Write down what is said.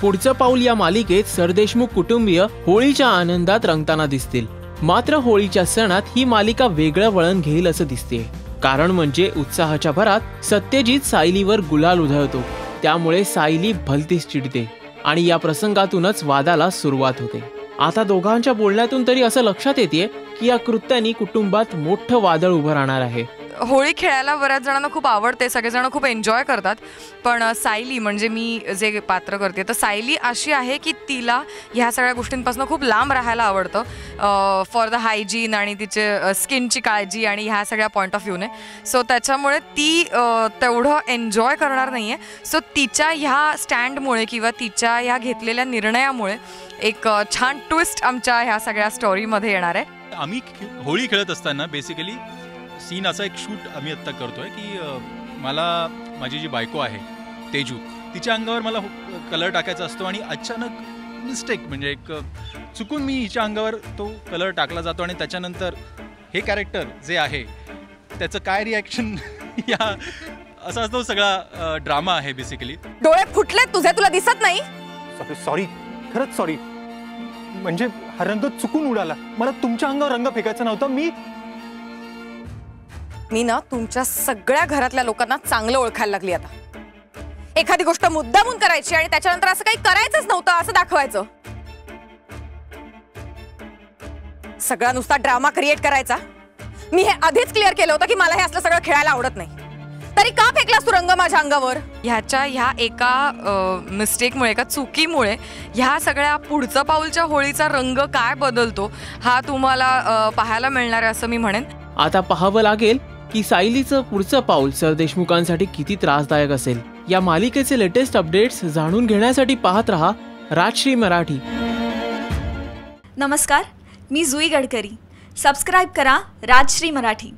पुढचं पाऊल या मालिकेत सरदेशमुख कुटुंबीय होळीच्या आनंदात रंगताना दिसतील। मात्र होळीच्या सणात ही मालिका वेगळं वळण घेईल असं दिसते। कारण म्हणजे उत्साहाच्या भरात सत्यजित सायलीवर गुलाल उधळतो, त्यामुळे सायली भलतीच चिडते आणि या प्रसंगातूनच वादाला सुरुवात होते। आता दोघांच्या बोलण्यातून तरी असं लक्षात येते की या कृत्याने कुटुंबात मोठं वादळ उभं राहणार आहे। होळी खेळायला बऱ्याच जणांना खूप आवडते, सगळेजण खूप एन्जॉय करतात, पण सायली म्हणजे मी जे पात्र करते तर सायली अशी आहे की तिला ह्या सगळ्या गोष्टींपासून खूप लांब राहायला आवडतं फॉर द हायजीन आणि तिचे स्किनची काळजी आणि ह्या सगळ्या पॉईंट ऑफ व्ह्यूने। सो त्याच्यामुळे ती तेवढं एन्जॉय करणार नाही आहे। सो तिच्या ह्या स्टँडमुळे किंवा तिच्या ह्या घेतलेल्या निर्णयामुळे एक छान ट्विस्ट आमच्या ह्या सगळ्या स्टोरीमध्ये येणार आहे। आम्ही होळी खेळत असताना बेसिकली सीन असा एक शूट आम्ही आत्ता करतोय की मला माझी जी बायको आहे तेजू, तिच्या अंगावर मला कलर टाकायचा असतो आणि अचानक मिस्टेक म्हणजे एक चुकून मी हिच्या अंगावर तो कलर टाकला जातो आणि त्याच्यानंतर हे कॅरेक्टर जे आहे त्याचं काय रिॲक्शन या असा तो सगळा ड्रामा आहे बेसिकली। डोळे फुटले तुझे, तुला दिसत नाही? सॉरी, खरंच सॉरी। म्हणजे हा रंग चुकून उडाला, मला तुमच्या अंगावर रंग फेकायचा नव्हता। मी ना तुमच्या सगळ्या घरातल्या लोकांना चांगलं ओळखायला लागली आता। एखादी गोष्ट मुद्दामून करायची आणि त्याच्यानंतर असं काही करायचंच नव्हतं असं दाखवायचं, सगळा नुसता ड्रामा क्रिएट करायचा। मी हे आधीच क्लिअर केलं होतं की मला हे असलं सगळं खेळायला आवडत नाही, तरी का फेकलास तू रंग माझ्या अंगावर? ह्या एका मिस्टेकमुळे, एका चुकीमुळे ह्या सगळ्या पुढचं पाऊलच्या होळीचा रंग काय बदलतो हा तुम्हाला पाहायला मिळणार आहे असं मी म्हणेन। आता पाहावं लागेल की सायलीचं पुढचं पाऊल सरदेशमुखांसाठी किती त्रासदायक असेल। या मालिकेचे लेटेस्ट अपडेट्स जाणून घेण्यासाठी पाहत रहा राजश्री मराठी। नमस्कार, मी जुई गडकरी। सबस्क्राइब करा राजश्री मराठी।